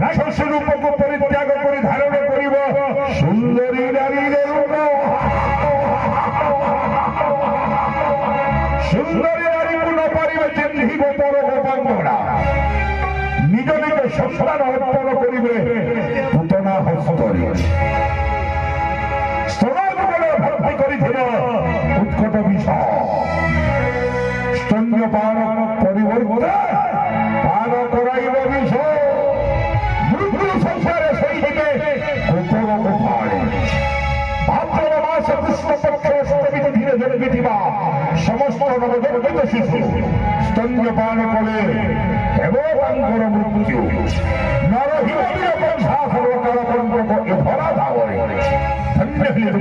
রাক্ষসের রূপকে পরিত্যাগ করে ধারণ করিব সুন্দরী নারীর রূপ। সুন্দরী নারী গুণ পারিবে চিহ্নিব পর গোপাঙ্গনা, নিজ নিজ সন্তান অর্পণ করিবে পুতনা হস্তরে। স্তনাদিগণে ভক্তি করিছিল উৎকট বিষয়, স্তন্যপান পরিবর্তে পান করাইব বিষ। মৃত্যু সংসারে সেই থেকে গোপন গোপালে ভাদ্র মাসে কৃষ্ণপক্ষে অষ্টমীতে ধীরে ধীরে বিধিবা সমস্ত নবজন্মিত শিশু স্তন্যপান করে দেবতাঙ্গর মৃত্যু নরহিমীর পঞ্চা সর্বকাল পর্যন্ত ধরা ধাবরে ধন্য হইলে